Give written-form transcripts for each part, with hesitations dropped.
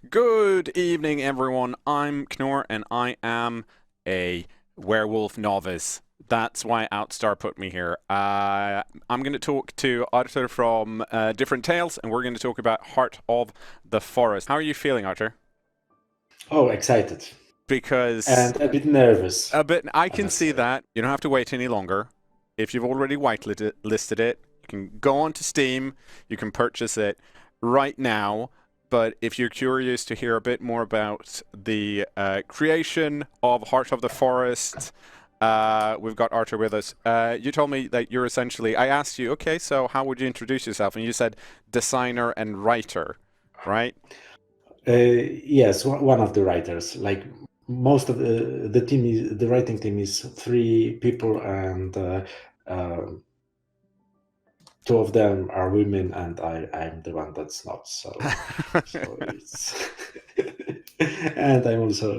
Good evening, everyone. I'm Knorr, and I am a werewolf novice. That's why Outstar put me here. I'm going to talk to Arthur from Different Tales, and we're going to talk about Heart of the Forest. How are you feeling, Arthur? Oh, excited Because and a bit nervous, a bit, I I can must see say. that. You don't have to wait any longer. If you've already whitelisted it, you can go onto Steam. You can purchase it right now. But if you're curious to hear a bit more about the creation of Heart of the Forest, we've got Arthur with us. You told me that you're essentially. I asked you, okay, so how would you introduce yourself? And you said designer and writer, right? Yes, one of the writers. Like most of the team is the writing team is three people, and uh, two of them are women, and I'm the one that's not. So it's and I'm also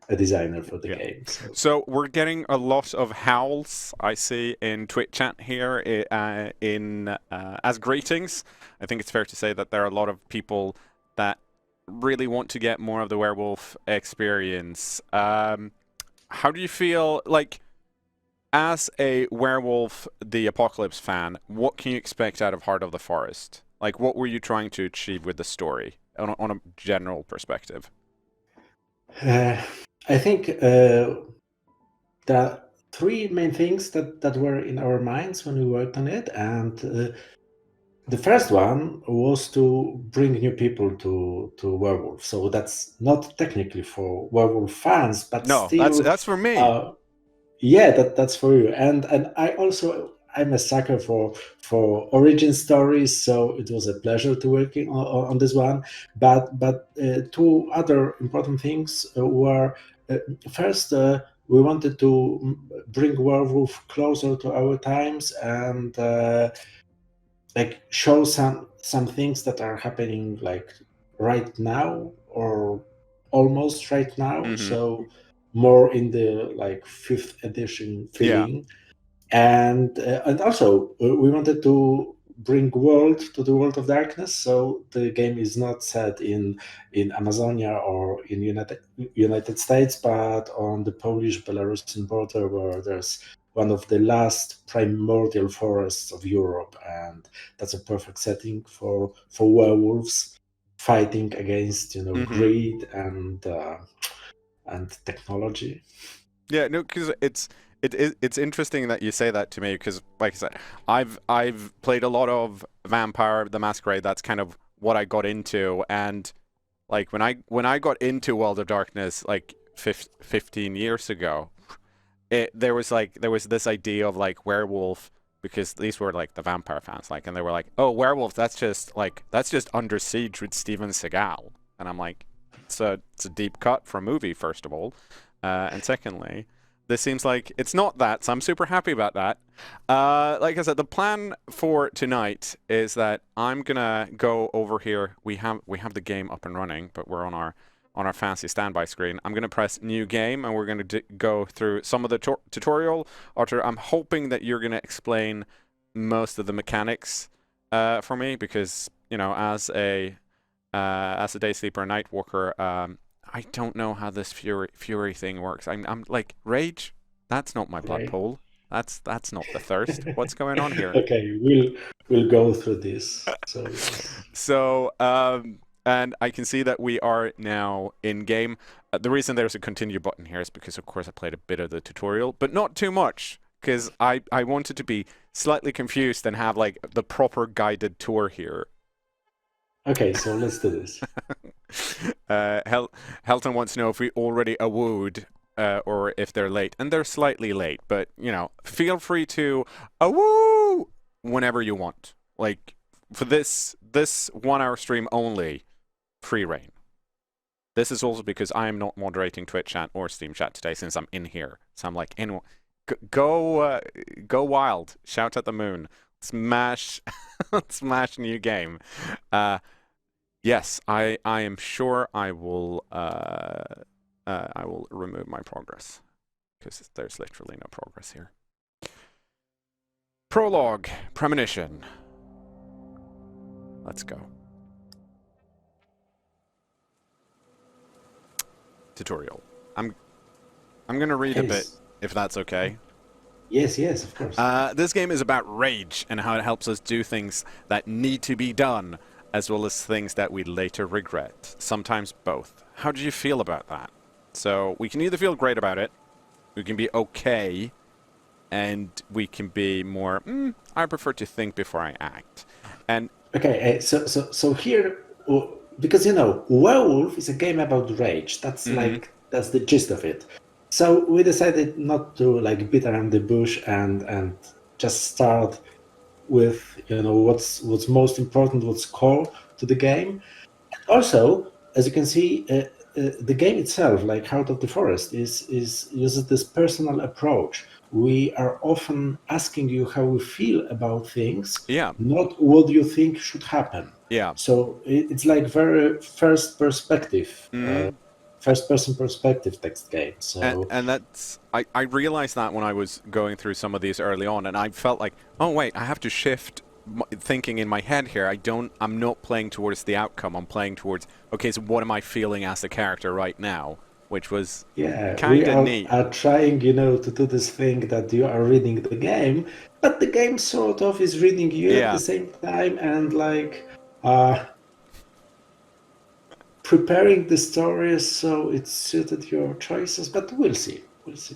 a designer for the Yeah. game. So So we're getting a lot of howls I see in Twitch chat here in as greetings. I think it's fair to say that there are a lot of people that really want to get more of the werewolf experience. How do you feel like as a werewolf the apocalypse fan, what can you expect out of Heart of the Forest? Like what were you trying to achieve with the story on a general perspective? uh, I think there are three main things that were in our minds when we worked on it, and the first one was to bring new people to werewolf. So that's not technically for werewolf fans, but No, still, that's for me. uh, yeah, that's for you. And I also I'm a sucker for origin stories, so it was a pleasure to working on this one. But two other important things were uh, first. We wanted to bring werewolf closer to our times and like show some things that are happening like right now or almost right now, Mm-hmm. so more in the like fifth edition Yeah. feeling. And also we wanted to bring world to the World of Darkness, so the game is not set in Amazonia or in United States, but on the Polish Belarusian border, where there's one of the last primordial forests of Europe, and that's a perfect setting for werewolves fighting against Mm-hmm. greed and technology. Yeah, no, because it's interesting that you say that to me because, like I said, I've played a lot of Vampire the Masquerade. That's kind of what I got into, and like when I got into World of Darkness like 15 years ago, there was this idea of like werewolf because these were like the vampire fans, like, and they were like, oh, werewolf, that's just Under Siege with Steven Seagal, and I'm like, it's a deep cut for a movie, first of all, and secondly, this seems like it's not that, so I'm super happy about that. Like I said, the plan for tonight is that I'm gonna go over here. We have the game up and running, but we're on our fancy standby screen. I'm going to press new game and we're going to go through some of the tutorial. Arthur, I'm hoping that you're going to explain most of the mechanics for me because, as a day sleeper, night walker, I don't know how this fury thing works. I'm like rage. That's not my blood Right. pool. That's not the thirst. What's going on here? Okay, we'll go through this. So yes. So, and I can see that we are now in game. The reason there's a continue button here is because, of course, I played a bit of the tutorial, but not too much, because I wanted to be slightly confused and have like the proper guided tour here. Okay, so let's do this. Helton wants to know if we already awooed or if they're late, and they're slightly late, but feel free to awoo whenever you want. Like for this 1 hour stream only, free reign. This is also because I am not moderating Twitch chat or Steam chat today since I'm in here. So I'm like, go wild, shout at the moon, smash, smash new game. Uh, yes, I am sure I will remove my progress because there's literally no progress here. Prologue, premonition. Let's go. tutorial. I'm going to read a Okay. bit, if that's okay. Yes, of course. This game is about rage and how it helps us do things that need to be done, as well as things that we later regret. Sometimes both. How do you feel about that? So we can either feel great about it, we can be okay, and we can be more, I prefer to think before I act. And Okay, so here, because Werewolf is a game about rage. That's the gist of it. So we decided not to like beat around the bush and just start with what's most important, what's core to the game. Also, as you can see, the game itself, like Heart of the Forest, is uses this personal approach. We are often asking you how we feel about things, yeah, not what you think should happen. yeah. So it's like very Mm. first person perspective text game. So And that's I realized that when I was going through some of these early on, and I felt like, oh wait, I have to shift thinking in my head here. I'm not playing towards the outcome. I'm playing towards, okay, so what am I feeling as the character right now? Which was yeah, we kind of neat. are trying, to do this thing that you are reading the game, but the game sort of is reading you at the Yeah. same time, and like preparing the story so it suited your choices. But we'll see. We'll see.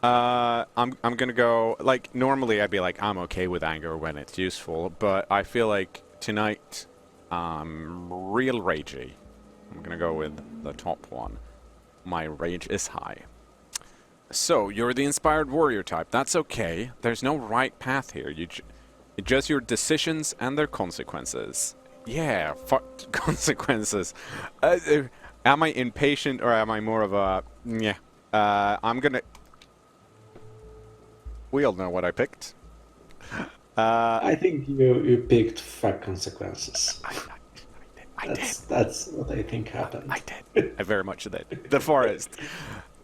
I'm gonna go like normally I'd be like I'm okay with anger when it's useful, but I feel like tonight I'm real ragey. I'm gonna go with the top one. My rage is high. So, you're the inspired warrior type. That's okay. There's no right path here. It's just your decisions and their consequences. Yeah, fuck consequences. Am I impatient or am I more of a... Yeah. I'm gonna... We all know what I picked. I think you picked fuck consequences. I did. That's what I think happened. I did. I very much did. The forest.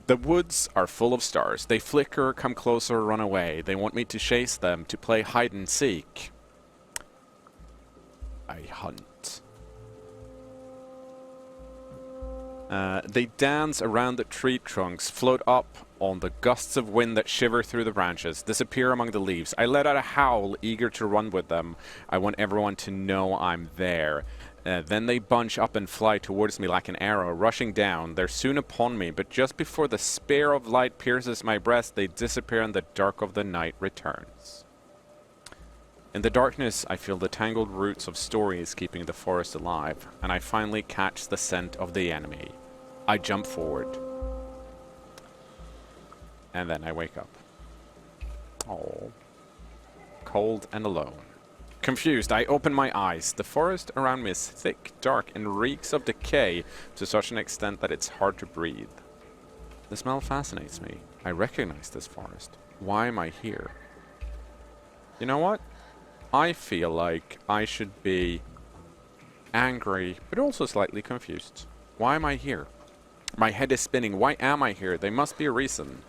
The woods are full of stars. They flicker, come closer, run away. They want me to chase them, to play hide and seek. I hunt. They dance around the tree trunks, float up on the gusts of wind that shiver through the branches, disappear among the leaves. I let out a howl, eager to run with them. I want everyone to know I'm there. Then they bunch up and fly towards me like an arrow, rushing down. They're soon upon me, but just before the spear of light pierces my breast, they disappear and the dark of the night returns. In the darkness, I feel the tangled roots of stories keeping the forest alive, and I finally catch the scent of the enemy. I jump forward. And then I wake up. Oh. Cold and alone. Confused, I open my eyes. The forest around me is thick, dark, and reeks of decay to such an extent that it's hard to breathe. The smell fascinates me. I recognize this forest. Why am I here? You know what? I feel like I should be angry, but also slightly confused. Why am I here? My head is spinning. Why am I here? There must be a reason.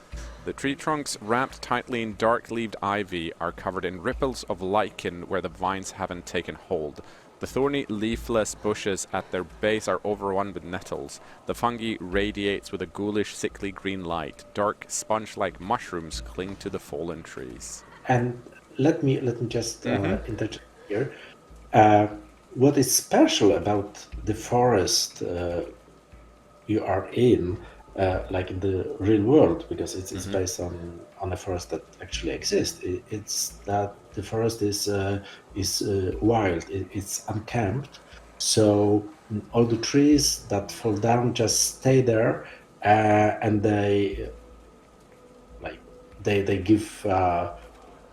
The tree trunks, wrapped tightly in dark-leaved ivy, are covered in ripples of lichen where the vines haven't taken hold. The thorny, leafless bushes at their base are overrun with nettles. The fungi radiates with a ghoulish, sickly green light. Dark, sponge-like mushrooms cling to the fallen trees. And let me just interject here. What is special about the forest you are in, like in the real world, because it's based on a forest that actually exists. It's that the forest is wild. It's unkempt, so all the trees that fall down just stay there, and they give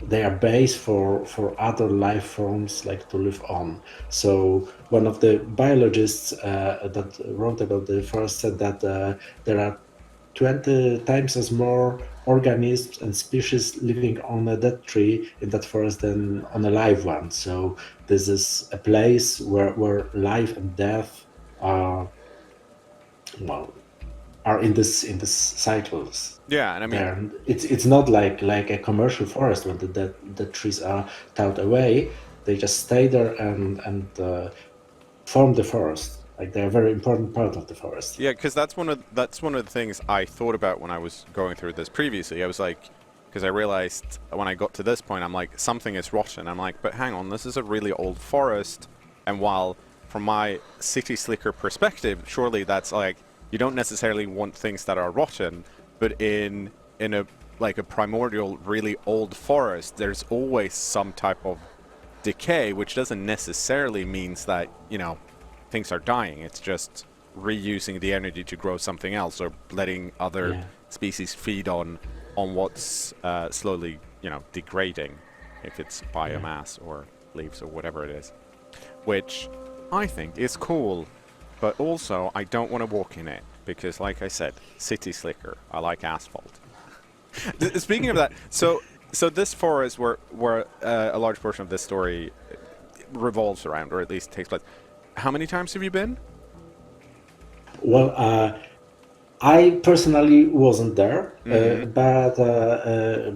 their base for other life forms like to live on. So one of the biologists that wrote about the forest said that there are 20 times as more organisms and species living on a dead tree in that forest than on a live one. So this is a place where life and death are, well, are in this cycles. Yeah, and I mean... There, it's not like a commercial forest when the trees are towed away. They just stay there and form the forest. Like they're a very important part of the forest. Yeah, because that's one of the things I thought about when I was going through this previously. I was like, because I realized when I got to this point, I'm like, something is rotten. I'm like, but hang on, this is a really old forest, and while from my city slicker perspective, surely that's like you don't necessarily want things that are rotten, but in a like a primordial, really old forest, there's always some type of decay, which doesn't necessarily means that, things are dying. It's just reusing the energy to grow something else or letting other Yeah. species feed on what's slowly, degrading, if it's Yeah. biomass or leaves or whatever it is. Which I think is cool, but also I don't want to walk in it because, like I said, city slicker. I like asphalt. Speaking of that, so this forest where a large portion of this story revolves around, or at least takes place. How many times have you been? Well, I personally wasn't there, Mm-hmm.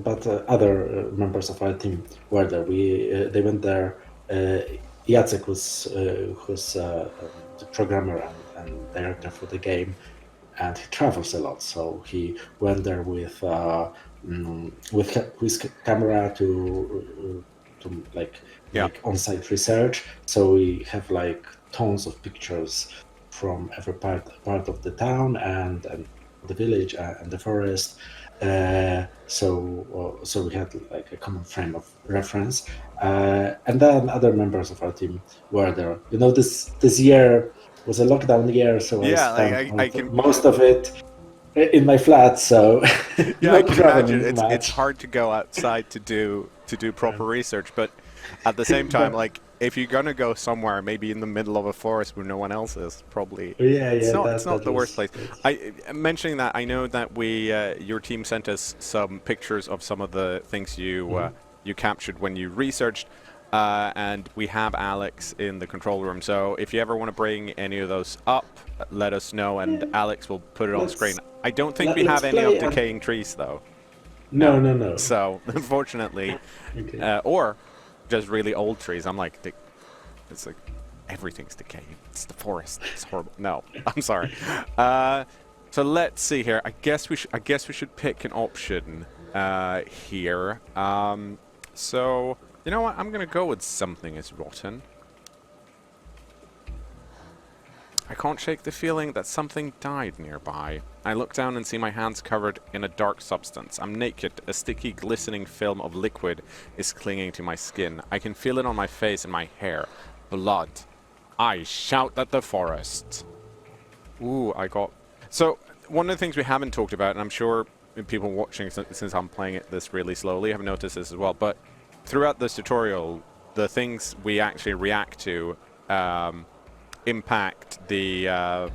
but other members of our team were there. They went there. Jacek, who's the programmer and director for the game, and he travels a lot. So he went there with his camera to like Yeah. make on-site research. So we have like tons of pictures from every part of the town and the village and the forest. So we had like a common frame of reference, and then other members of our team were there. This year was a lockdown year, so I Yeah, like spent I can most of it in my flat, so yeah, I not can imagine traveling it's much. hard to go outside to do Yeah. proper research, but at the same time, But like if you're gonna go somewhere, maybe in the middle of a forest where no one else is, probably yeah, it's not that the worst was place. I mentioning that I know that we your team sent us some pictures of some of the things Mhm. you captured when you researched. And we have Alex in the control room. So if you ever want to bring any of those up, let us know, and Yeah, Alex will put it on screen. let's I don't think we let's have any of play and decaying trees, though. no, No. no, no. So unfortunately, Okay. or just really old trees. I'm like, it's like everything's decaying. It's the forest. It's horrible. No, I'm sorry. Uh, so let's see here. I guess we should pick an option here. So you know what? I'm gonna go with something is rotten. I can't shake the feeling that something died nearby. I look down and see my hands covered in a dark substance. I'm naked. A sticky, glistening film of liquid is clinging to my skin. I can feel it on my face and my hair. Blood. I shout at the forest. Ooh, I got... So, one of the things we haven't talked about, and I'm sure people watching, since I'm playing it this really slowly, have noticed this as well, but throughout this tutorial, the things we actually react to impact the...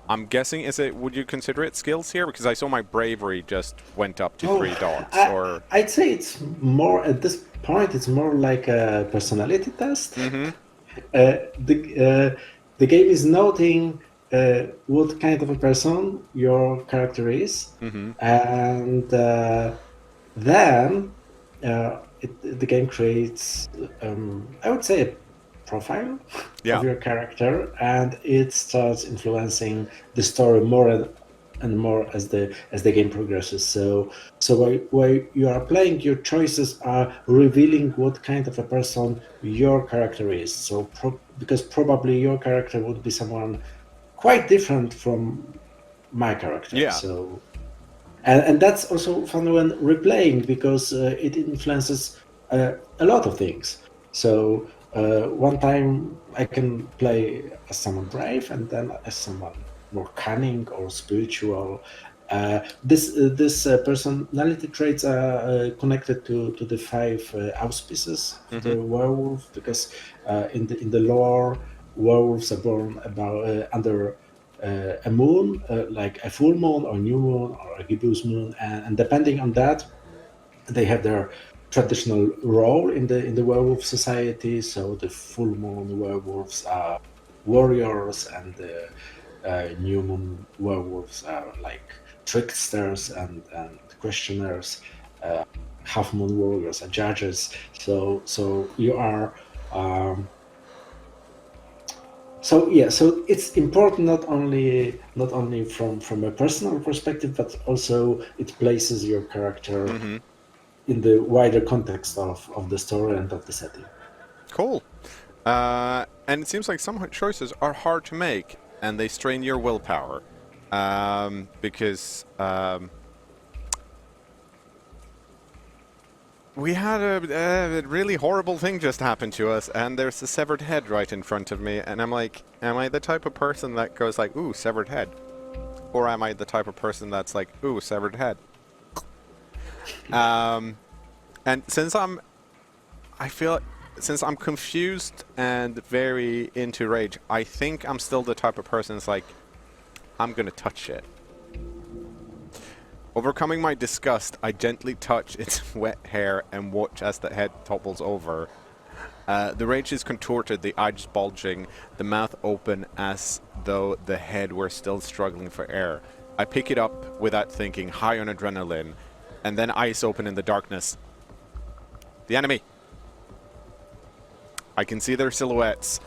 I'm guessing, would you consider it skills here? Because I saw my bravery just went up to Oh, 3 dots, or... I'd say it's more at this point. It's more like a personality test. Mm-hmm. The game is noting what kind of a person your character is, Mm-hmm. and then the game creates, I would say, a profile of Yeah. your character, and it starts influencing the story more and more as the game progresses. So while you are playing, your choices are revealing what kind of a person your character is. So because probably your character would be someone quite different from my character. Yeah. So and that's also fun when replaying because it influences a lot of things. So one time I can play as someone brave and then as someone more cunning or spiritual. This personality traits are connected to the five auspices of Mm-hmm. the werewolf because in the lore werewolves are born about under a moon, like a full moon or new moon or a gibbous moon, and depending on that, they have their traditional role in the werewolf society. So the full moon werewolves are warriors, and the new moon werewolves are like tricksters and questioners. Half moon warriors are judges. So you are. Um, So yeah, so it's important not only from a personal perspective, but also it places your character Mm-hmm. in the wider context of the story and of the setting. Cool. And it seems like some choices are hard to make, and they strain your willpower. Because we had a really horrible thing just happen to us, and there's a severed head right in front of me, and I'm like, am I the type of person that goes like, ooh, severed head? Or am I the type of person that's like, ooh, severed head? And I feel since I'm confused and very into rage, I think I'm still the type of person that's like, I'm gonna touch it. Overcoming my disgust, I gently touch its wet hair and watch as the head topples over. The rage is contorted, the eyes bulging, the mouth open as though the head were still struggling for air. I pick it up without thinking, high on adrenaline, and then eyes open in the darkness. The enemy! I can see their silhouettes,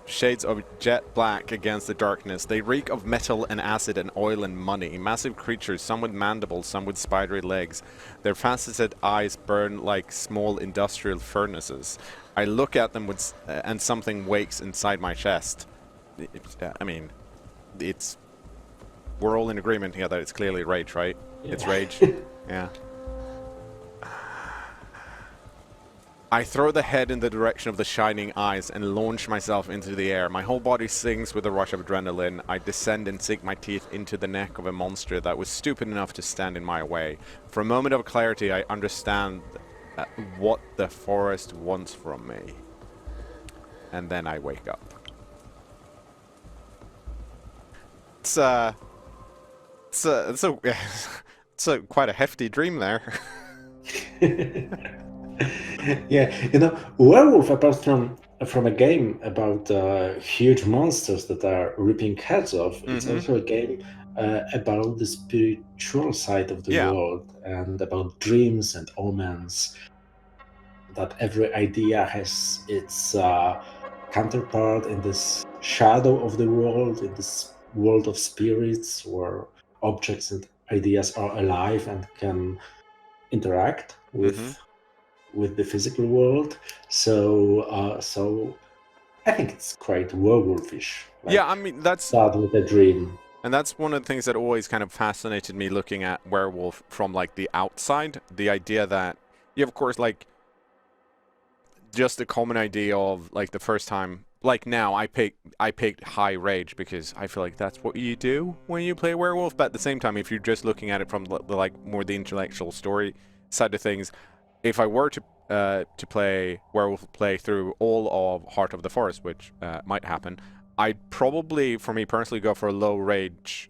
shades of jet black against the darkness. They reek of metal and acid and oil and money. Massive creatures, some with mandibles, some with spidery legs. Their faceted eyes burn like small industrial furnaces. I look at them and something wakes inside my chest. We're all in agreement here that it's clearly rage, right? Yeah. It's rage. Yeah. I throw the head in the direction of the shining eyes and launch myself into the air. My whole body sings with a rush of adrenaline. I descend and sink my teeth into the neck of a monster that was stupid enough to stand in my way. For a moment of clarity, I understand what the forest wants from me. And then I wake up. It's quite a hefty dream there. Yeah, Werewolf, apart from a game about huge monsters that are ripping heads off, it's also a game about the spiritual side of the Yeah. world and about dreams and omens. That every idea has its counterpart in this shadow of the world, in this world of spirits, where objects and ideas are alive and can interact with the physical world. So I think it's quite werewolfish. Like, Yeah, I mean, that's... start with a dream. And that's one of the things that always kind of fascinated me looking at Werewolf from, like, the outside. The idea that, yeah, of course, like, just the common idea of, like, the first time... Like, now, I picked High Rage because I feel like that's what you do when you play Werewolf. But at the same time, if you're just looking at it from, like, more the intellectual story side of things, if I were to play Werewolf playthrough all of Heart of the Forest, which might happen, I'd probably, for me personally, go for a low rage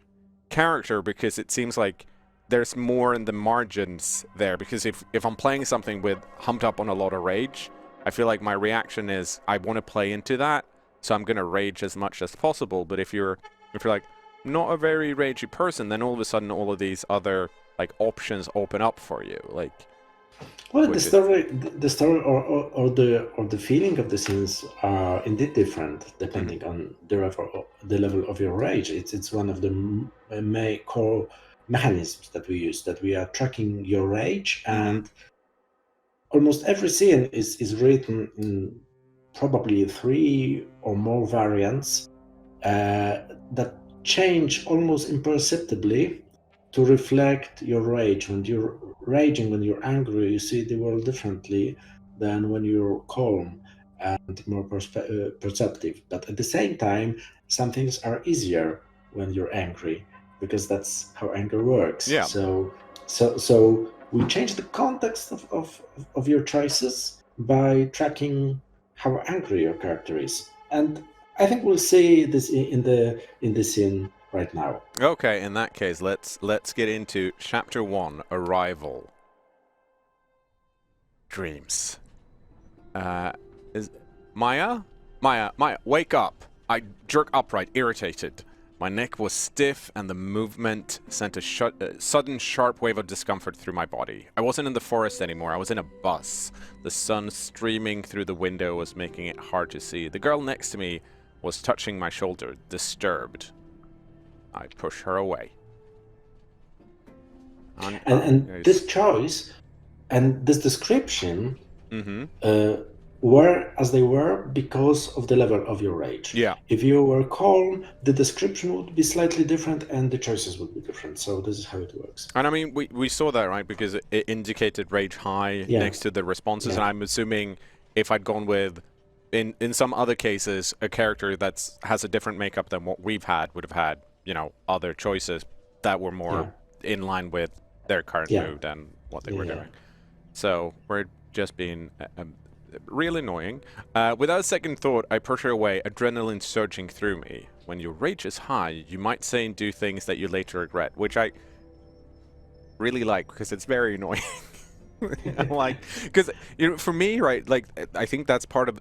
character because it seems like there's more in the margins there. Because if I'm playing something with humped up on a lot of rage, I feel like my reaction is I want to play into that, so I'm gonna rage as much as possible. But if you're like not a very ragey person, then all of a sudden all of these other like options open up for you, like. Well, the story, or the feeling of the scenes are indeed different depending on the level of your rage. It's one of the main core mechanisms that we use. That we are tracking your rage, and almost every scene is written in probably 3 or more variants that change almost imperceptibly to reflect your rage. When you're raging, when you're angry, you see the world differently than when you're calm and more perceptive. But at the same time, some things are easier when you're angry because that's how anger works. Yeah. So we change the context of your choices by tracking how angry your character is. And I think we'll see this in the scene right now. Okay, in that case, let's get into Chapter 1, Arrival. Dreams. Is Maya, wake up! I jerk upright, irritated. My neck was stiff, and the movement sent a sudden sharp wave of discomfort through my body. I wasn't in the forest anymore, I was in a bus. The sun streaming through the window was making it hard to see. The girl next to me was touching my shoulder, disturbed. I push her away. And this choice and this description Mm-hmm. were as they were because of the level of your rage. Yeah. If you were calm, the description would be slightly different and the choices would be different. So this is how it works. And I mean, we saw that, right? Because it indicated rage high next to the responses. And I'm assuming if I'd gone with, in some other cases, a character that has a different makeup than what we've had would have had, other choices that were more in line with their current mood and what they were doing. So we're just being real annoying. Without a second thought, I push her away, adrenaline surging through me. When your rage is high, you might say and do things that you later regret, which I really like because it's very annoying. Like, because for me, right, like I think that's part of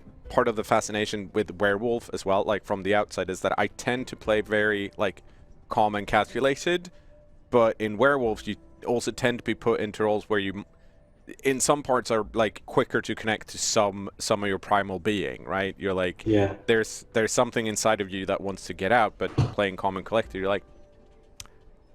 the fascination with Werewolf as well. Like from the outside, is that I tend to play very like calm and calculated, but in Werewolf, you also tend to be put into roles where you, in some parts, are like quicker to connect to some of your primal being, right? You're like, there's something inside of you that wants to get out, but playing calm and collected, you're like,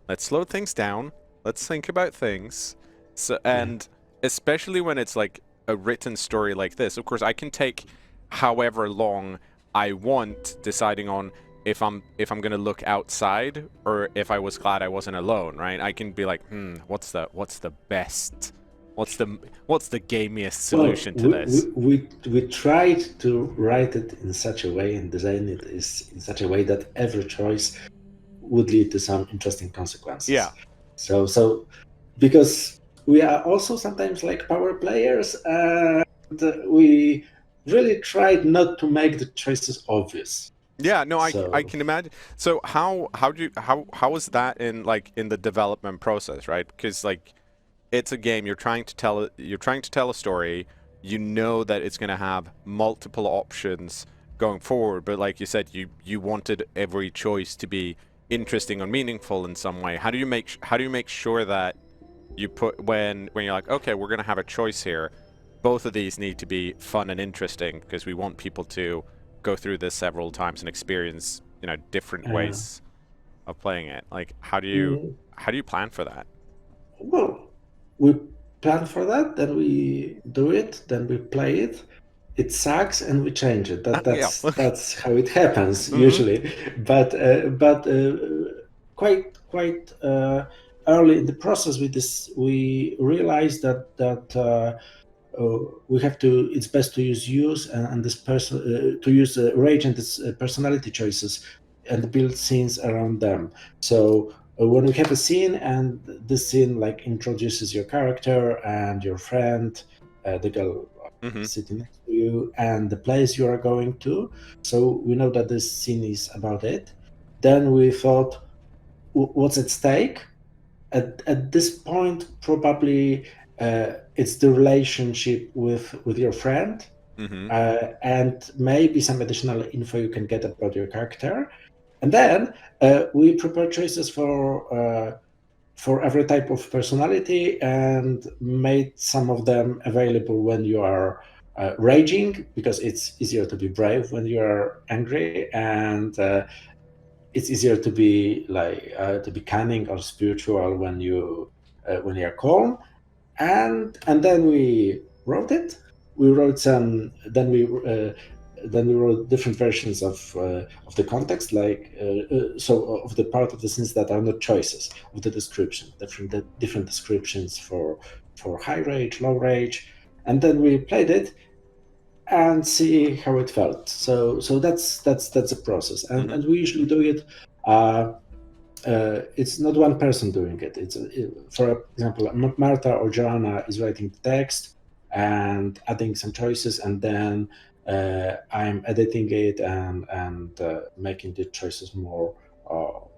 let's slow things down, let's think about things. So and especially when it's like a written story like this, of course, I can take however long I want deciding on if I'm gonna look outside or if I was glad I wasn't alone, right? I can be like, what's the best? What's the gamiest solution to this? We tried to write it in such a way and design it is in such a way that every choice would lead to some interesting consequences. Yeah. So because we are also sometimes like power players, and we really tried not to make the choices obvious. Yeah, no, I can imagine. So how is that in the development process, right? Because like it's a game, you're trying to tell a story, you know that it's going to have multiple options going forward, but like you said, you wanted every choice to be interesting or meaningful in some way. How do you make sure that you put when you're like, okay, we're going to have a choice here, both of these need to be fun and interesting because we want people to go through this several times and experience different ways of playing it. Like how do you plan for that? Well, we plan for that, then we do it, then we play it. It sucks and we change it. That's how it happens usually. But quite early in the process with this, we realized that we have to. It's best to use and this person to use rage and this personality choices and build scenes around them. So when we have a scene and this scene like introduces your character and your friend, the girl sitting next to you, and the place you are going to, so we know that this scene is about it. Then we thought, what's at stake? At this point, probably it's the relationship with your friend, and maybe some additional info you can get about your character. And then we prepare choices for every type of personality and made some of them available when you are raging, because it's easier to be brave when you are angry, and it's easier to be cunning or spiritual when you are calm. And then we wrote it. We wrote some. Then we wrote different versions of the context, so of the part of the scenes that are not choices of the description, different descriptions for high rage, low rage, and then we played it and see how it felt. So that's a process, and we usually do it. It's not one person doing it. It's for example, Marta or Joanna is writing the text and adding some choices, and then I'm editing it and making the choices more how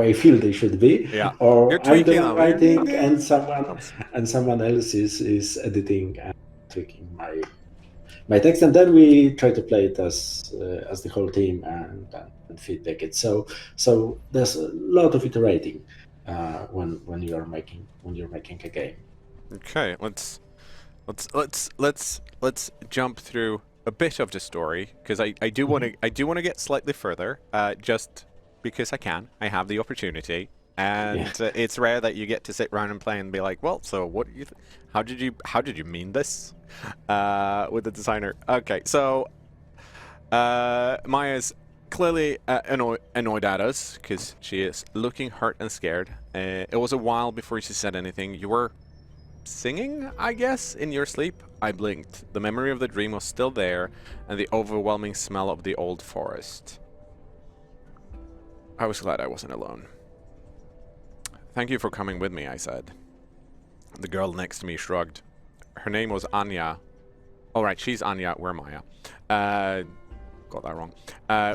I feel they should be. Yeah. Or I'm the one writing and someone else is editing and tweaking my text, and then we try to play it as the whole team and feedback it. So there's a lot of iterating when you're making a game. Okay, let's jump through a bit of the story because I do want to get slightly further, just because I can. I have the opportunity, Yeah. and it's rare that you get to sit around and play and be like, well, so what do you? How did you mean this? With the designer. Okay, so Maya's clearly annoyed at us because she is looking hurt and scared. It was a while before she said anything. You were singing, I guess, in your sleep? I blinked. The memory of the dream was still there, and the overwhelming smell of the old forest. I was glad I wasn't alone. Thank you for coming with me, I said. The girl next to me shrugged. Her name was Anya. Oh, right, she's Anya, we're Maya. Got that wrong.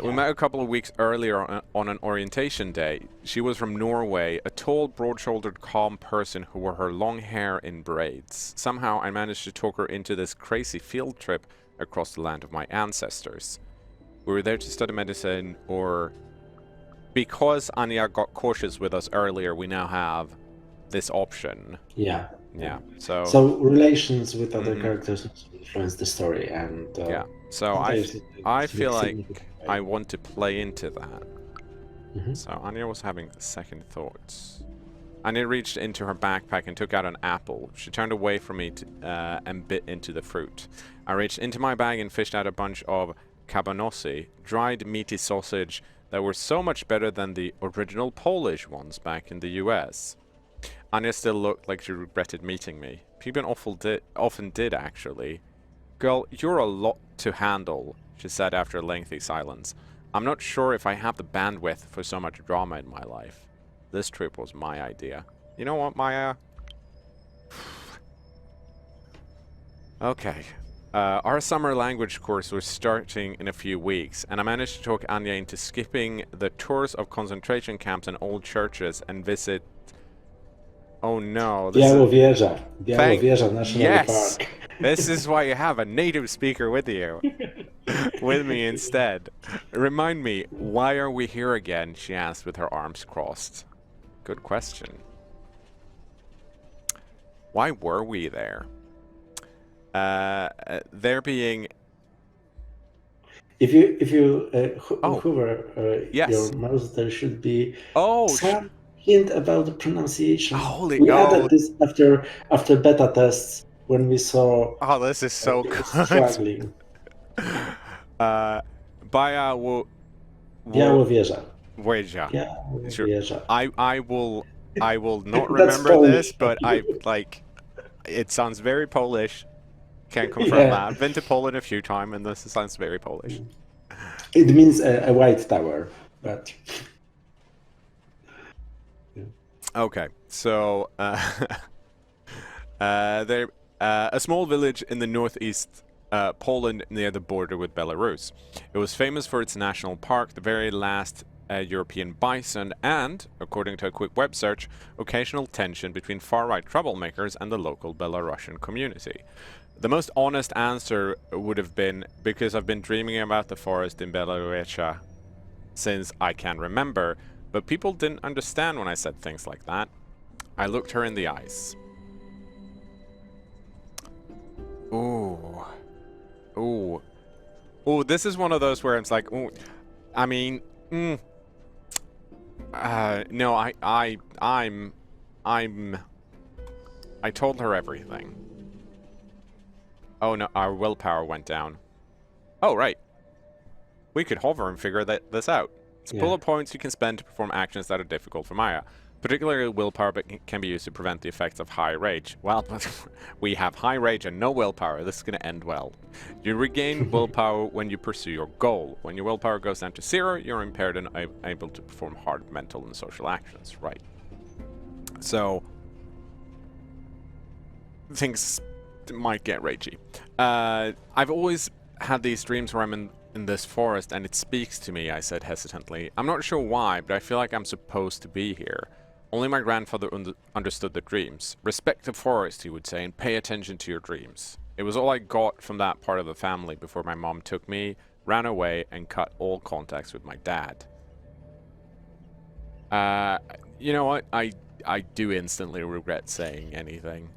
We met a couple of weeks earlier on an orientation day. She was from Norway, a tall, broad-shouldered, calm person who wore her long hair in braids. Somehow I managed to talk her into this crazy field trip across the land of my ancestors. We were there to study medicine, or because Anya got cautious with us earlier, we now have this option. Yeah. Yeah, so... So relations with other characters influence the story, and yeah, so I feel like I want to play into that. So Anya was having second thoughts. Anya reached into her backpack and took out an apple. She turned away from me and bit into the fruit. I reached into my bag and fished out a bunch of kabanosy, dried meaty sausage that were so much better than the original Polish ones back in the US. Anya still looked like she regretted meeting me. People often did, actually. Girl, you're a lot to handle, she said after a lengthy silence. I'm not sure if I have the bandwidth for so much drama in my life. This trip was my idea. You know what, Maya? Okay. Our summer language course was starting in a few weeks, and I managed to talk Anya into skipping the tours of concentration camps and old churches and visit... Oh no. Białowieża National Park. This is why you have a native speaker with you. With me instead. Remind me, why are we here again? She asked with her arms crossed. Good question. Why were we there? There being... If you hover yes. your mouse, there should be some hint about the pronunciation. Holy we added this after beta tests when we saw. Oh, this is so good. Struggling. Białowieża. Sure. I will not remember this, but it sounds very Polish. Can't confirm that. I've been to Poland a few times, and this sounds very Polish. It means a white tower, but... Okay, so there, a small village in the northeast Poland near the border with Belarus. It was famous for its national park, the very last European bison, and, according to a quick web search, occasional tension between far-right troublemakers and the local Belarusian community. The most honest answer would have been, because I've been dreaming about the forest in Białowieża since I can remember, but people didn't understand when I said things like that. I looked her in the eyes. Ooh. Ooh. Ooh, this is one of those where it's like, ooh, I mean, no, I told her everything. Oh no, our willpower went down. Oh, right. We could hover and figure this out. It's bullet points you can spend to perform actions that are difficult for Maya. Particularly willpower, but can be used to prevent the effects of high rage. Well, we have high rage and no willpower. This is going to end well. You regain willpower when you pursue your goal. When your willpower goes down to 0, you're impaired and able to perform hard mental and social actions. Right. So, things might get ragey. I've always had these dreams where I'm in this forest and it speaks to me, I said hesitantly. I'm not sure why, but I feel like I'm supposed to be here. Only my grandfather understood the dreams. Respect the forest, he would say, and pay attention to your dreams. It was all I got from that part of the family before my mom took me, ran away, and cut all contacts with my dad. You know what? I do instantly regret saying anything.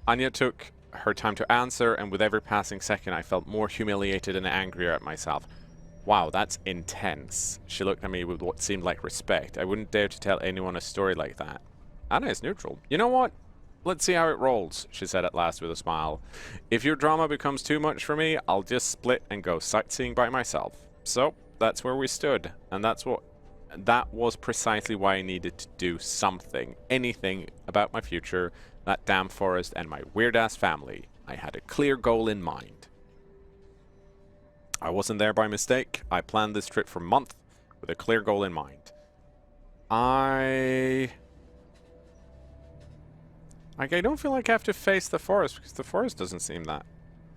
Anya took her time to answer, and with every passing second, I felt more humiliated and angrier at myself. Wow, that's intense. She looked at me with what seemed like respect. I wouldn't dare to tell anyone a story like that. Anna is neutral. You know what? Let's see how it rolls, she said at last with a smile. If your drama becomes too much for me, I'll just split and go sightseeing by myself. So, that's where we stood, and that was precisely why I needed to do something, anything about my future, that damn forest, and my weird-ass family. I had a clear goal in mind. I wasn't there by mistake. I planned this trip for months with a clear goal in mind. I don't feel like I have to face the forest, because the forest doesn't seem that,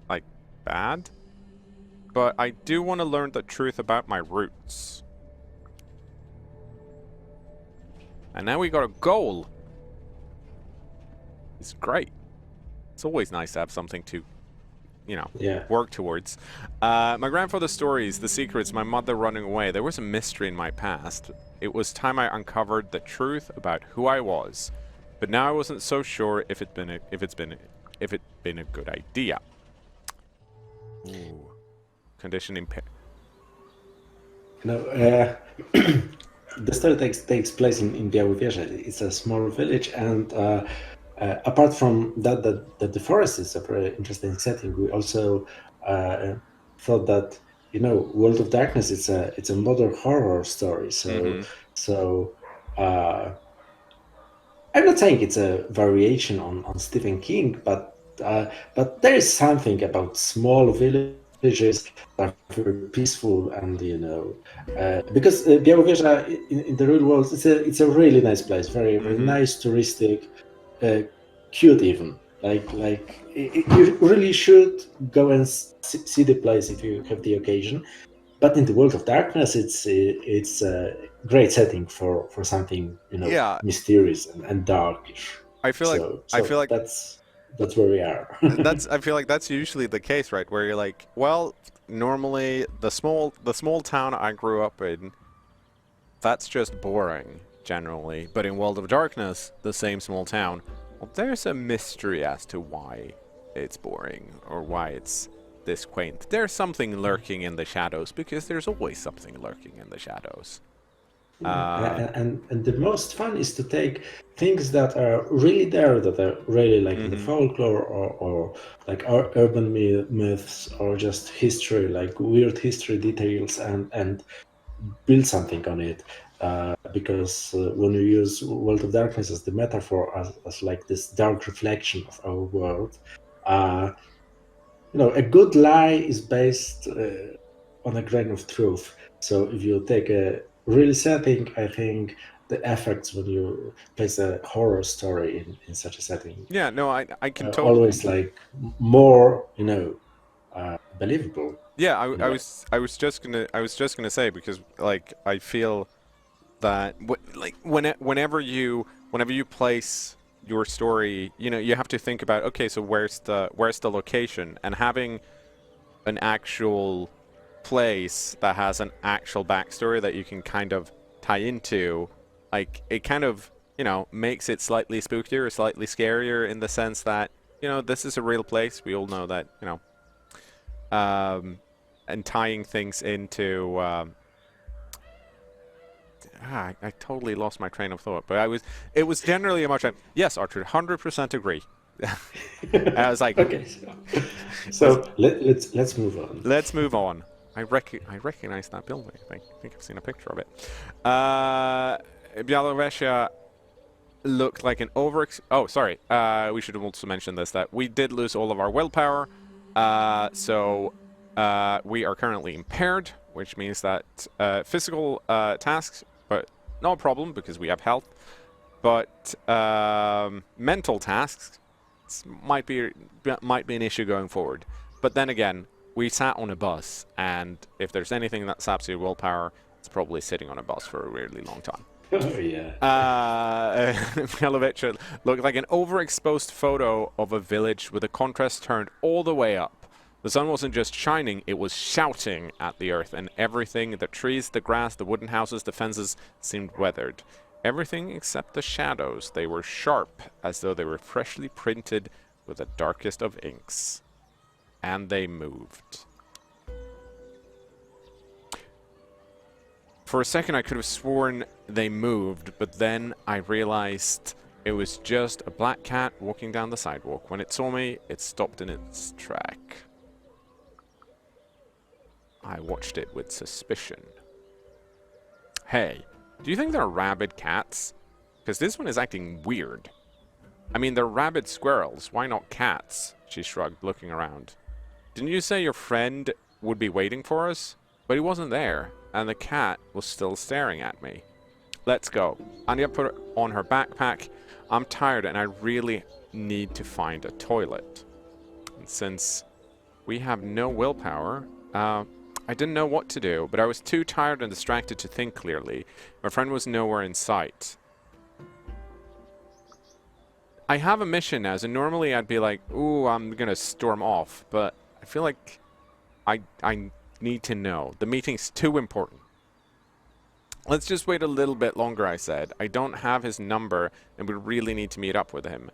like, bad. But I do want to learn the truth about my roots. And now we got a goal. It's great. It's always nice to have something to, you know, work towards. My grandfather's stories, the secrets, my mother running away. There was a mystery in my past. It was time I uncovered the truth about who I was. But now I wasn't so sure if it'd been a good idea. Ooh. Condition impaired. The story takes place in WtA. It's a small village, and apart from that, the forest is a very interesting setting. We also thought that World of Darkness it's a modern horror story. So I'm not saying it's a variation on Stephen King, but there is something about small villages that are very peaceful, and because Białowieża in the real world, it's a really nice place, very nice, touristic, cute even. You really should go and see the place if you have the occasion. But in the World of Darkness, it's a great setting for something mysterious and darkish. I feel like that's where we are. I feel like that's usually the case, right? Where you're like, well, normally the small town I grew up in, that's just boring generally. But in World of Darkness, the same small town, well, there's a mystery as to why it's boring or why it's this quaint. There's something lurking in the shadows, because there's always something lurking in the shadows. And the most fun is to take things that are really there, that are really like in the folklore or like our urban myths or just history, like weird history details, and build something on it. Because when you use World of Darkness as the metaphor, as like this dark reflection of our world, a good lie is based on a grain of truth. So if you take a real setting, I think the effects when you place a horror story in such a setting, I can totally always like more believable. I was just gonna say, because like I feel that whenever you place your story, you have to think about, okay, so where's the location, and having an actual place that has an actual backstory that you can kind of tie into, like, it kind of makes it slightly spookier or slightly scarier, in the sense that this is a real place. We all know that, and tying things into I totally lost my train of thought, but it was generally a much yes, Archer, 100% agree. I was like, okay, so let's move on. Let's move on. I recognize that building. I think I've seen a picture of it. Białowieża looked like an we should also mention this, that we did lose all of our willpower. So we are currently impaired, which means that physical tasks, but no problem because we have health. But mental tasks might be an issue going forward. But then again, we sat on a bus, and if there's anything that saps your willpower, it's probably sitting on a bus for a really long time. Oh, yeah. Białowieża looked like an overexposed photo of a village with the contrast turned all the way up. The sun wasn't just shining, it was shouting at the earth, and everything, the trees, the grass, the wooden houses, the fences, seemed weathered. Everything except the shadows. They were sharp, as though they were freshly printed with the darkest of inks. And they moved. For a second I could have sworn they moved, but then I realized it was just a black cat walking down the sidewalk. When it saw me, it stopped in its track. I watched it with suspicion. Hey, do you think they're rabid cats? Because this one is acting weird. I mean, they're rabid squirrels. Why not cats? She shrugged, looking around. Didn't you say your friend would be waiting for us? But he wasn't there, and the cat was still staring at me. Let's go. Anya put on her backpack. I'm tired, and I really need to find a toilet. And since we have no willpower, I didn't know what to do, but I was too tired and distracted to think clearly. My friend was nowhere in sight. I have a mission now, so normally I'd be like, ooh, I'm gonna storm off, but I feel like I need to know. The meeting's too important. Let's just wait a little bit longer, I said. I don't have his number, and we really need to meet up with him.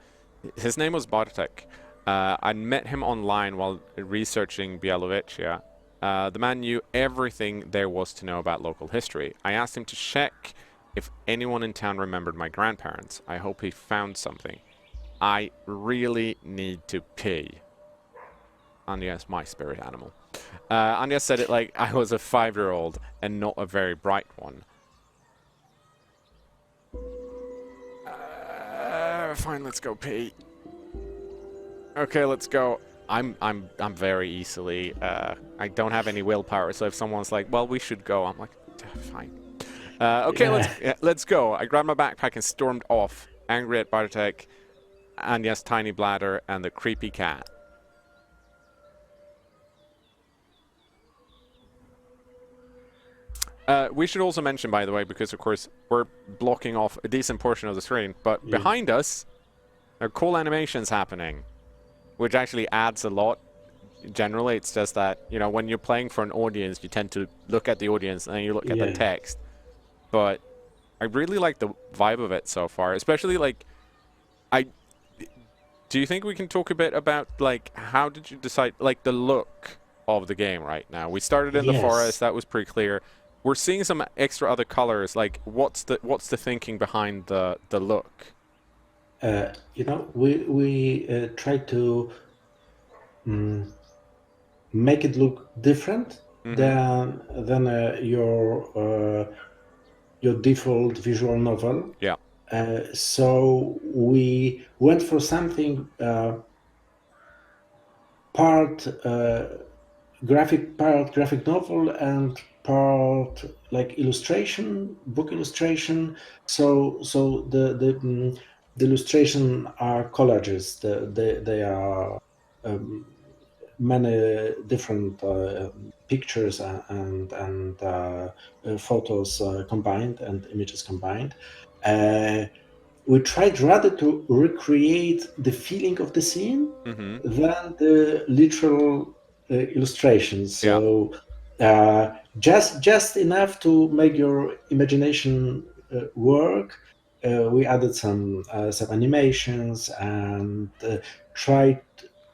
His name was Bartek. I met him online while researching WtA. The man knew everything there was to know about local history. I asked him to check if anyone in town remembered my grandparents. I hope he found something. I really need to pee. Anya is my spirit animal. Anya said it like I was a 5-year-old and not a very bright one. Fine, let's go pee. Okay, let's go. I'm very easily. I don't have any willpower, so if someone's like, "Well, we should go," I'm like, "Fine." Okay, let's go. I grabbed my backpack and stormed off, angry at Bartek, Anya's tiny bladder, and the creepy cat. We should also mention, by the way, because of course we're blocking off a decent portion of the screen, but behind us, there are cool animations happening, which actually adds a lot. Generally, it's just that, you know, when you're playing for an audience, you tend to look at the audience and then you look at the text. But I really like the vibe of it so far, especially like, do you think we can talk a bit about, like, how did you decide, like, the look of the game right now? We started in the forest, that was pretty clear. We're seeing some extra other colors. Like, what's the thinking behind the look? You know, we try to make it look different than your default visual novel. Yeah. So we went for something part graphic novel and part like book illustration. So the illustration are collages. They are many different pictures and photos combined and images combined. We tried rather to recreate the feeling of the scene than the literal illustrations. So just enough to make your imagination work. We added some animations and tried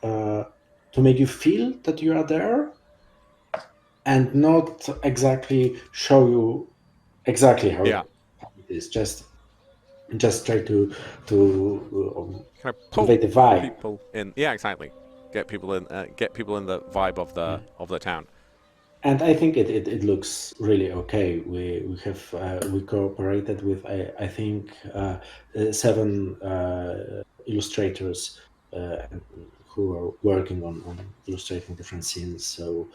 to make you feel that you are there, and not exactly show you exactly how it is. Just try to kind of convey the vibe. People in, exactly. Get people in the vibe of the town. And I think it looks really okay. We cooperated with I think 7 illustrators who are working on illustrating different scenes. So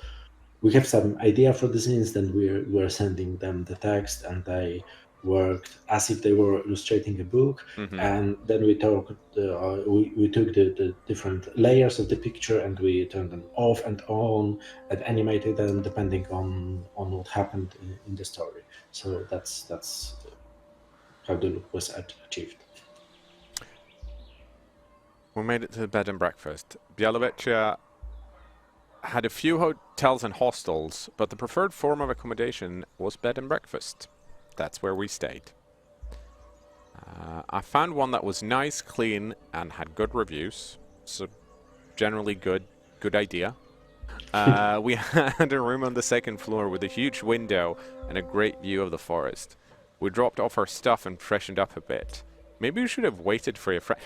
we have some idea for the scenes, then we're sending them the text, and they worked as if they were illustrating a book. And then we took the different layers of the picture, and we turned them off and on and animated them depending on what happened in the story. So that's how the look was achieved. We made it to the bed and breakfast. WtA had a few hotels and hostels, but the preferred form of accommodation was bed and breakfast. That's where we stayed. I found one that was nice, clean, and had good reviews. so generally good idea. We had a room on the second floor with a huge window and a great view of the forest. We dropped off our stuff and freshened up a bit. Maybe we should have waited for your friend.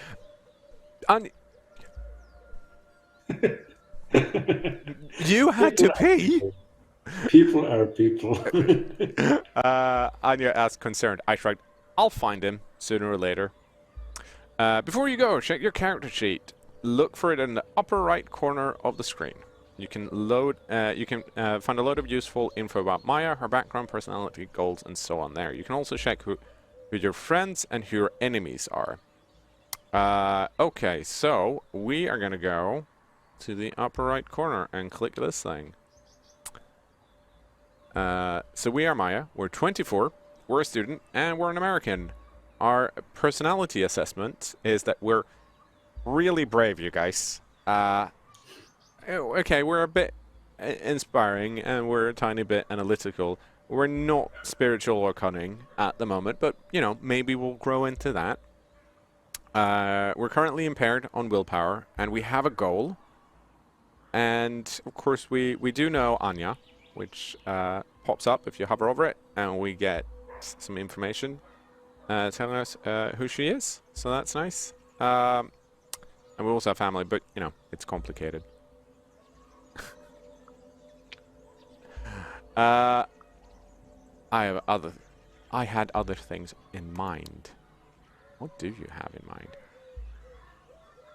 You had to pee? People are people. Anya asked, concerned. I shrugged. I'll find him sooner or later. Before you go, check your character sheet. Look for it in the upper right corner of the screen. You can find a load of useful info about Maya, her background, personality, goals, and so on there. You can also check who your friends and who your enemies are. Okay, so we are gonna go to the upper right corner and click this thing. So we are Maya, we're 24, we're a student, and we're an American. Our personality assessment is that we're really brave, you guys. Okay, we're a bit inspiring, and we're a tiny bit analytical. We're not spiritual or cunning at the moment, but, you know, maybe we'll grow into that. We're currently impaired on willpower, and we have a goal. And, of course, we do know Anya, which pops up if you hover over it, and we get some information telling us who she is. So that's nice. And we also have family, but, you know, it's complicated. I had other things in mind. What do you have in mind?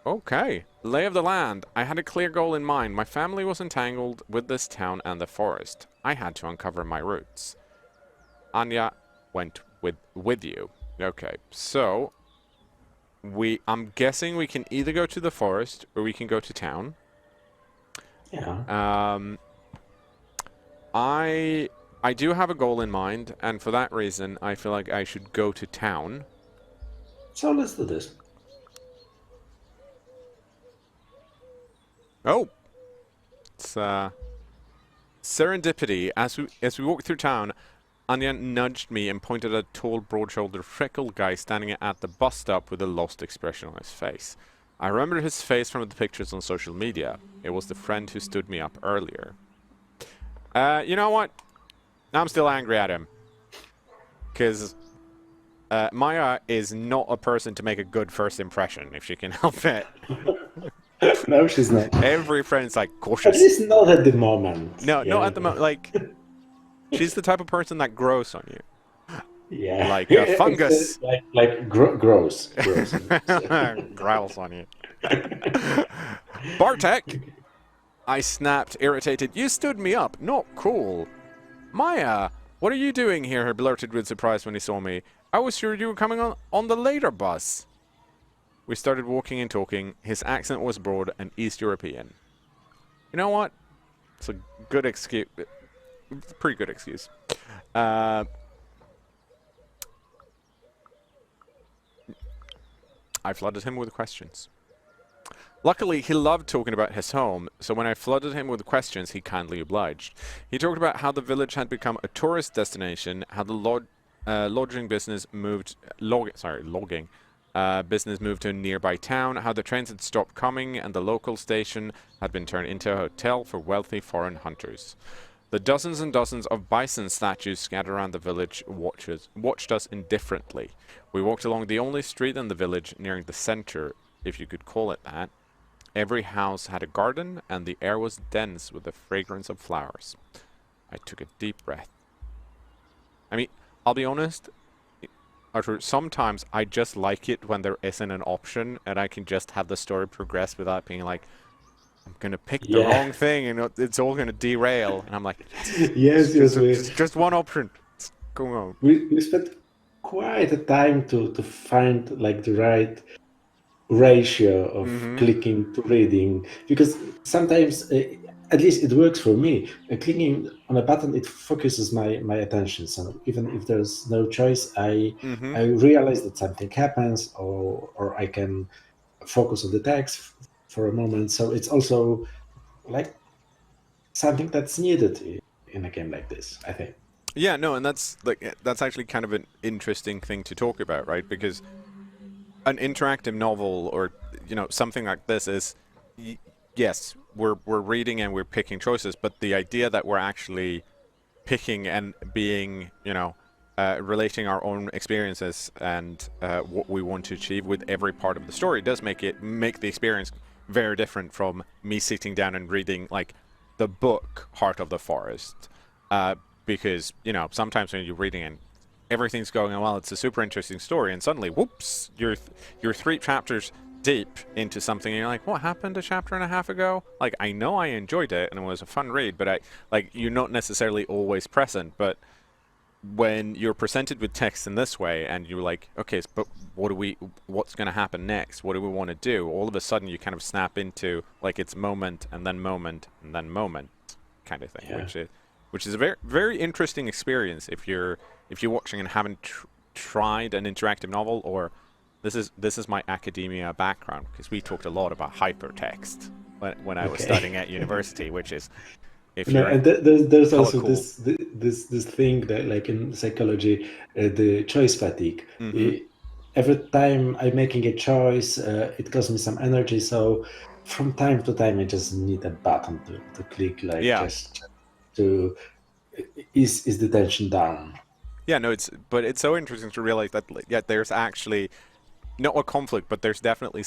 Okay. Lay of the land. I had a clear goal in mind. My family was entangled with this town and the forest. I had to uncover my roots. Anya went with you. Okay. So I'm guessing we can either go to the forest or we can go to town. Yeah. I do have a goal in mind, and for that reason, I feel like I should go to town. So let's do this. Oh, it's serendipity. As we walked through town, Anya nudged me and pointed at a tall, broad-shouldered, freckled guy standing at the bus stop with a lost expression on his face. I remembered his face from the pictures on social media. It was the friend who stood me up earlier. You know what? I'm still angry at him. Because Maya is not a person to make a good first impression, if she can help it. No, she's not. Every friend's like cautious. At least not at the moment. No, not at the moment. Like, she's the type of person that grows on you. Yeah. Like a fungus. Grows. Growls on you. Bartek! I snapped, irritated. You stood me up. Not cool. Maya, what are you doing here? He blurted with surprise when he saw me. I was sure you were coming on the later bus. We started walking and talking. His accent was broad and East European. You know what? It's a good excuse. It's a pretty good excuse. I flooded him with questions. Luckily, he loved talking about his home, so when I flooded him with questions, he kindly obliged. He talked about how the village had become a tourist destination, how the lodging business moved... logging business moved to a nearby town, how the trains had stopped coming, and the local station had been turned into a hotel for wealthy foreign hunters. The dozens and dozens of bison statues scattered around the village watched us indifferently. We walked along the only street in the village, nearing the center, if you could call it that. Every house had a garden, and the air was dense with the fragrance of flowers. I took a deep breath. I mean, I'll be honest, Arthur, sometimes I just like it when there isn't an option, and I can just have the story progress without being like, I'm gonna pick the wrong thing, and it's all gonna derail. And I'm like, yes, just one option. What's going on? We spent quite a time to find like the right ratio of clicking to reading, because sometimes at least it works for me. Clicking on a button, it focuses my attention, so even if there's no choice, I realize that something happens, or I can focus on the text for a moment. So it's also like something that's needed in a game like this, I think. Yeah, no, and that's actually kind of an interesting thing to talk about, right? Because an interactive novel or something like this is yes, we're reading and we're picking choices, but the idea that we're actually picking and being relating our own experiences and what we want to achieve with every part of the story does make the experience very different from me sitting down and reading like the book Heart of the Forest, because sometimes when you're reading and everything's going well, it's a super interesting story, and suddenly, whoops, you're 3 chapters deep into something, and you're like, what happened a chapter and a half ago? Like, I know I enjoyed it, and it was a fun read, but you're not necessarily always present, but when you're presented with text in this way, and you're like, okay, but what's going to happen next? What do we want to do? All of a sudden, you kind of snap into, like, it's moment, and then moment, and then moment kind of thing, Yeah. which is a very, very interesting experience if you're watching and haven't tried an interactive novel, or this is my academia background, because we talked a lot about hypertext when I was studying at university, which is if you're And there's hella also cool. this thing that, like in psychology, the choice fatigue. Every time I'm making a choice, it costs me some energy. So from time to time, I just need a button to click, like Yeah. just to is the tension down. Yeah, no, it's so interesting to realize that there's actually not a conflict, but there's definitely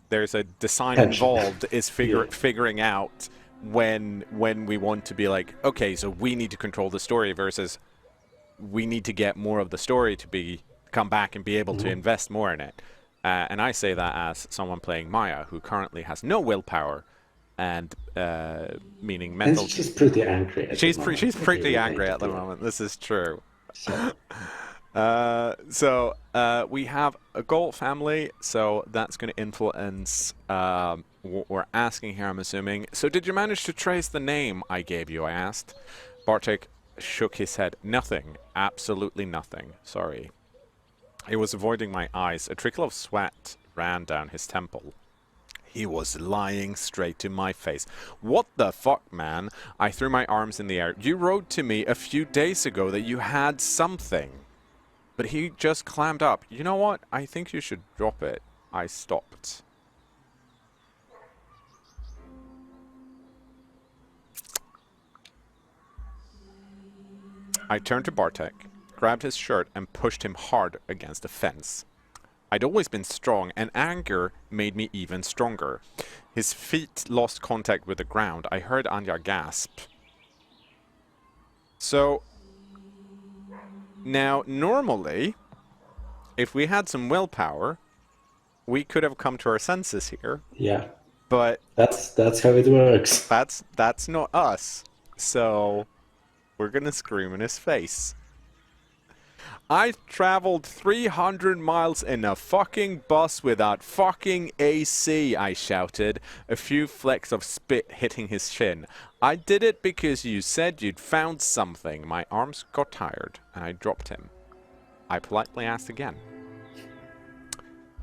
there's a design Tension. involved is Yeah. figuring out when we want to be like, okay, so we need to control the story versus we need to get more of the story to come back and be able to invest more in it. And I say that as someone playing Maya, who currently has no willpower, and meaning mental. And she's pretty angry at the moment. She's pretty angry at the moment. This is true. So, So we have a goal family, so that's going to influence what we're asking here, I'm assuming. So did you manage to trace the name I gave you, I asked. Bartek shook his head. Nothing. Absolutely nothing. Sorry. He was avoiding my eyes. A trickle of sweat ran down his temple. He was lying straight to my face. What the fuck, man? I threw my arms in the air. You wrote to me a few days ago that you had something. But he just clammed up. You know what? I think you should drop it. I stopped. I turned to Bartek, grabbed his shirt, and pushed him hard against the fence. I'd always been strong, and anger made me even stronger. His feet lost contact with the ground. I heard Anya gasp. So, now, normally, if we had some willpower, we could have come to our senses here. yeah, But that's how it works. that's not us. So, we're gonna scream in his face. I traveled 300 miles in a fucking bus without fucking AC, I shouted, a few flecks of spit hitting his chin. I did it because you said you'd found something. My arms got tired, and I dropped him. I politely asked again.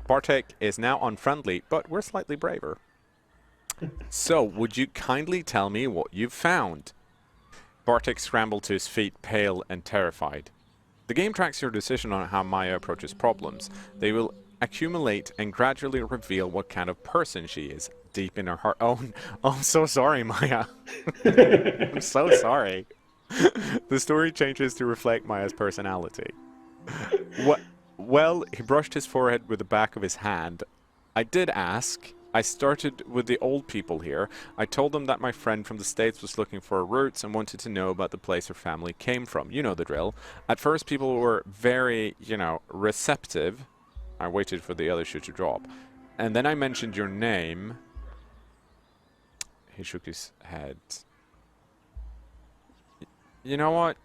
Bartek is now unfriendly, but we're slightly braver. So, would you kindly tell me what you've found? Bartek scrambled to his feet, pale and terrified. The game tracks your decision on how Maya approaches problems. They will accumulate and gradually reveal what kind of person she is, deep in her heart. Oh, I'm so sorry, Maya. I'm so sorry. The story changes to reflect Maya's personality. Well, he brushed his forehead with the back of his hand. I did ask. I started with the old people here. I told them that my friend from the States was looking for her roots and wanted to know about the place her family came from. You know the drill. At first, people were very, receptive. I waited for the other shoe to drop. And then I mentioned your name. He shook his head. You know what?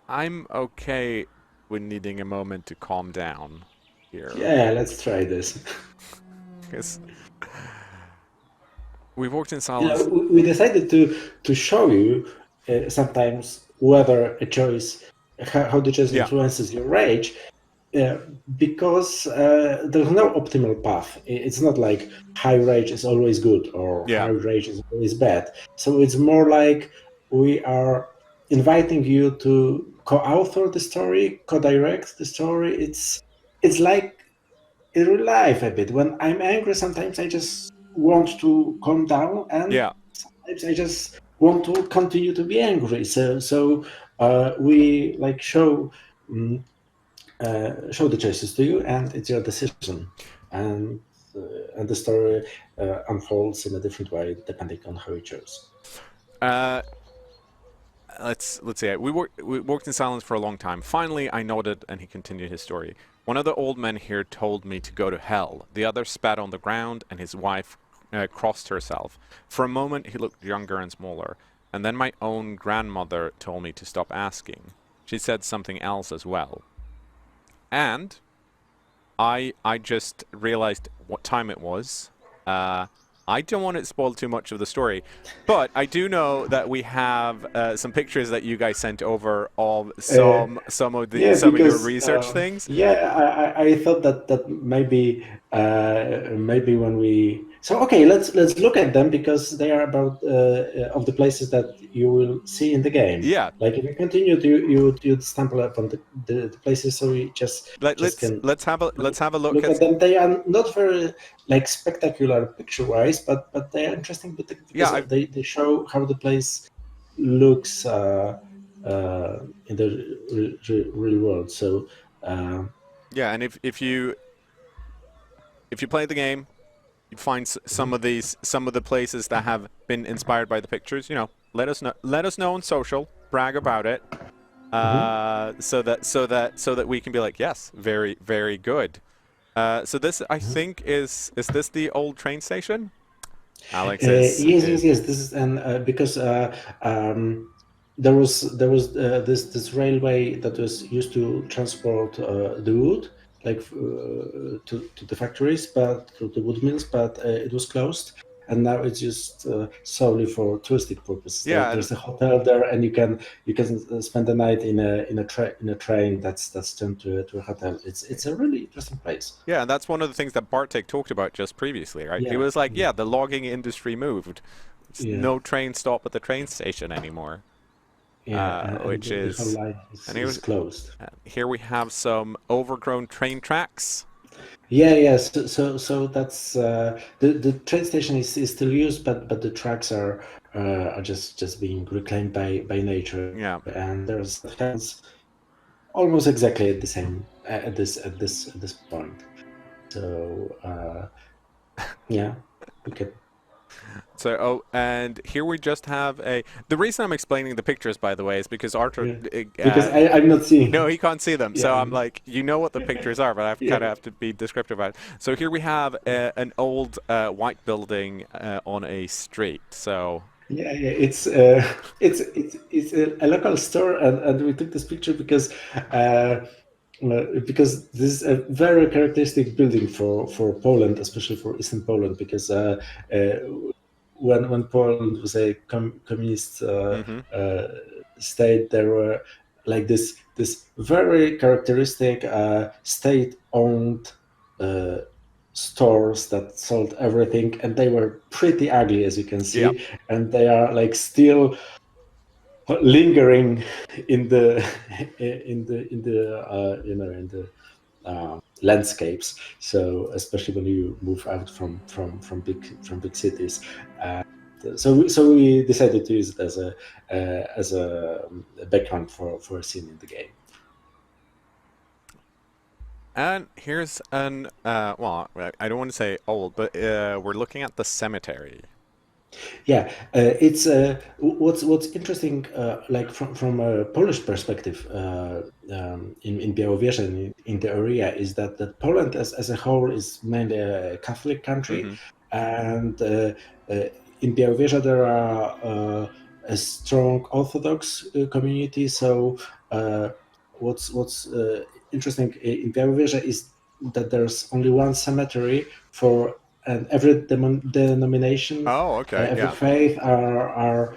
I'm okay with needing a moment to calm down here. Yeah, let's try this. Because we walked in silence. We decided to show you sometimes whether a choice, how the choice influences your rage, because there's no optimal path. It's not like high rage is always good or high rage is always bad. So it's more like we are inviting you to co-author the story, co-direct the story. It's like in real life a bit. When I'm angry, sometimes I just want to calm down, and Yeah. sometimes I just want to continue to be angry. So we like show the choices to you, and it's your decision, and and the story unfolds in a different way depending on how you chose. Uh, let's see. We worked in silence for a long time. Finally, I nodded, and he continued his story. One of the old men here told me to go to hell. The other spat on the ground, and his wife crossed herself. For a moment, he looked younger and smaller, and then my own grandmother told me to stop asking. She said something else as well, and I just realized what time it was. Uh, I don't want to spoil too much of the story, but I do know that we have some pictures that you guys sent over of Uh, Yeah, some of your because research things. yeah, I thought that maybe when we so okay, let's look at them because they are about of the places that you will see in the game. Yeah, Like if you continue to you stumble upon the places, so we just can let's have a look look at. at them. They are not very like spectacular picture wise, but they are interesting Yeah, because they show how the place looks. In the real world. So um, yeah, and if you play the game, you find mhm, some of the places that have been inspired by the pictures. Let us know on social, brag about it, mhm. so that we can be like, yes, very very good. So this, I think, is this the old train station? Alex Yes, is yes, yes. This is and because there was this railway that was used to transport the wood like to the factories, but to the wood mills, but it was closed, and now it's just solely for touristic purposes. yeah, and There's a hotel there, and you can spend the night in a train that's turned to a hotel. It's a really interesting place. yeah, and that's one of the things that Bartek talked about just previously, right? He Yeah, was like, yeah, yeah, the logging industry moved. It's yeah. no train stop at the train station anymore, Yeah, and which the whole is, line and is closed. here we have some overgrown train tracks. Yeah, yeah. So that's the train station is still used, but the tracks are just being reclaimed by nature, Yeah, and there's happens almost exactly at the same at this point. So yeah, we can. so, oh, and here we just have a. The reason I'm explaining the pictures, by the way, is because Arthur, Yeah, because I'm not no, seeing. he can't see them. So Yeah, I'm like, you know what the pictures are, but I kind yeah. of have to be descriptive about it. So here we have an old white building on a street. So Yeah, yeah, it's a local store, and we took this picture because this is a very characteristic building for Poland, especially for Eastern Poland, because when Poland was a communist hmm uh, state, there were like this very characteristic state-owned uh, stores that sold everything, and they were pretty ugly, as you can yeah, see, and they are like still lingering in the in the landscapes. So especially when you move out from big cities, so we decided to use it as a background for a scene in the game. and here's an well, I don't want to say old, but we're looking at the cemetery. Yeah, it's what's interesting, like from a Polish perspective, in Białowieża, in the area, is that Poland as a whole is mainly a Catholic country, hmm and uh, in Białowieża there are a strong Orthodox community. So what's interesting in Białowieża is that there's only one cemetery for and every denomination, Oh, okay, every yeah, faith are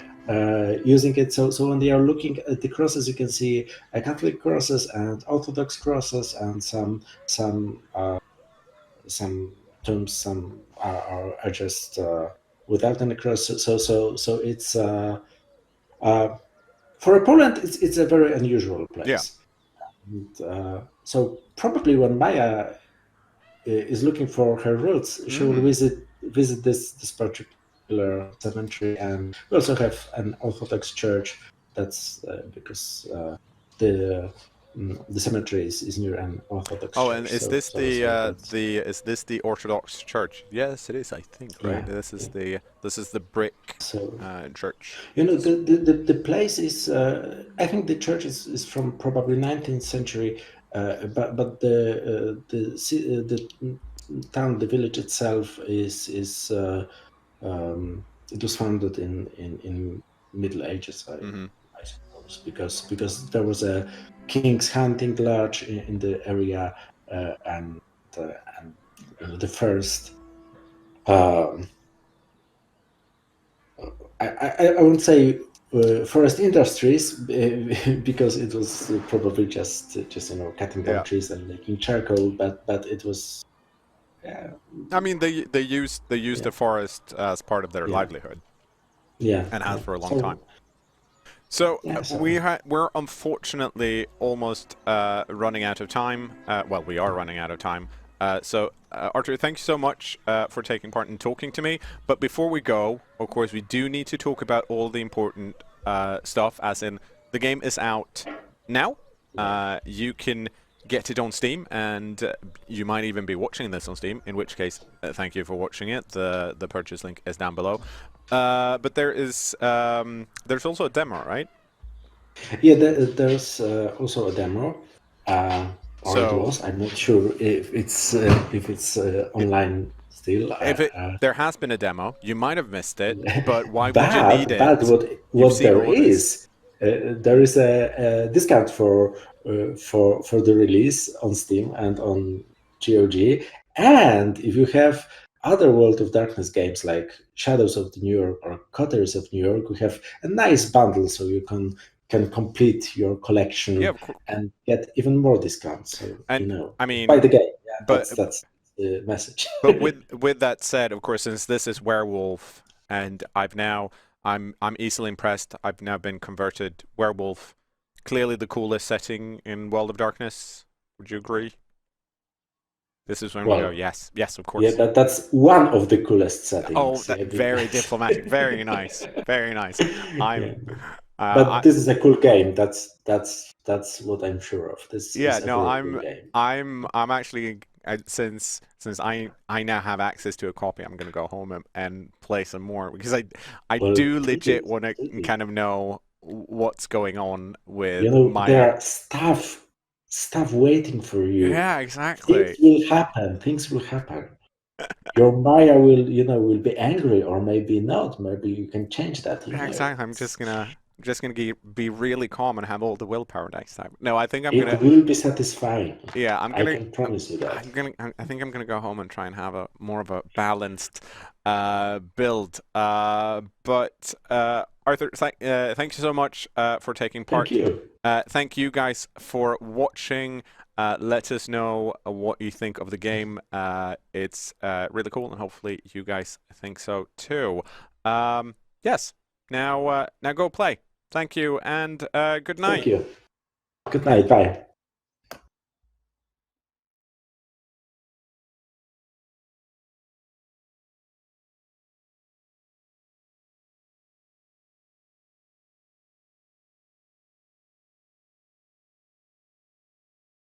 using it. So when they are looking at the crosses, you can see Catholic crosses and Orthodox crosses, and some tombs, some are just without any cross. So it's for Poland, it's a very unusual yeah. place. And, so probably when Maya is looking for her roots, she will visit this particular cemetery, and we also have an Orthodox church. That's because the cemetery is near an Orthodox Oh, and church. is So this that's is this the Orthodox Church? Yes, it is. I think, right. yeah. This is the brick So church. the place is. I think the church is from probably 19th century, but the town, the village itself is it was founded in Middle Ages, Hmm. I suppose, because there was a king's hunting lodge in the area, uh, and the first. Um, I wouldn't say forest industries because it was probably just cutting down Yeah. trees and making charcoal, but it was I mean, they use yeah the forest as part of their yeah livelihood yeah and has yeah. for a long time. So So yeah so we're unfortunately almost running out of time. Well, we are running out of time. Arthur, thank you so much for taking part in talking to me. But before we go, of course, we do need to talk about all the important stuff. As in, the game is out now. yeah. You can get it on Steam, and you might even be watching this on Steam. In which case, thank you for watching it. The purchase link is down below. But there's also a demo, right? Yeah, there's also a demo, or it So was. I'm not sure if it's it, online still. if it there has been a demo, you might have missed it, but why would you need But it? You've what seen there all this. is, there is a discount for the release on Steam and on GOG. And if you have other World of Darkness games like Shadows of the New York or Cotters of New York, we have a nice bundle, so you can complete your Yeah, collection of course. and get even more discounts. So And I buy mean, the game. Yeah, but that's the message. but with that said, of course, since this is Werewolf, and I'm easily impressed. I've now been converted Werewolf. Clearly the coolest setting in World of Darkness. Would you agree? This is when we go, Well, yes, yes, of yeah, course. that's one of the coolest Oh, settings. that Yeah, very diplomatic, very nice, very nice. yeah. I'm, But I this is a cool game. That's what I'm sure of. This yeah, is a no, very cool game. I'm actually since I now have access to a copy, I'm gonna go home and play some more because I Well, do do legit it, want to do it. kind of know what's going on You with know, there Maya. are stuff waiting for you. Yeah, Things exactly. will happen. Things will happen. Your Maya will be angry, or maybe not. Maybe you can change that. Yeah, exactly. I'm just gonna be really calm and have all the willpower next time. No, I think I'm It gonna will be satisfying. yeah, I can promise you that. I think I'm gonna go home and try and have a more of a balanced build. Arthur, thank you so much for taking Thank part. you. Thank you guys for watching. Let us know what you think of the game. It's really cool, and hopefully you guys think so too. Yes. Now go play. Thank you, and good Thank night. you. Good night. Bye.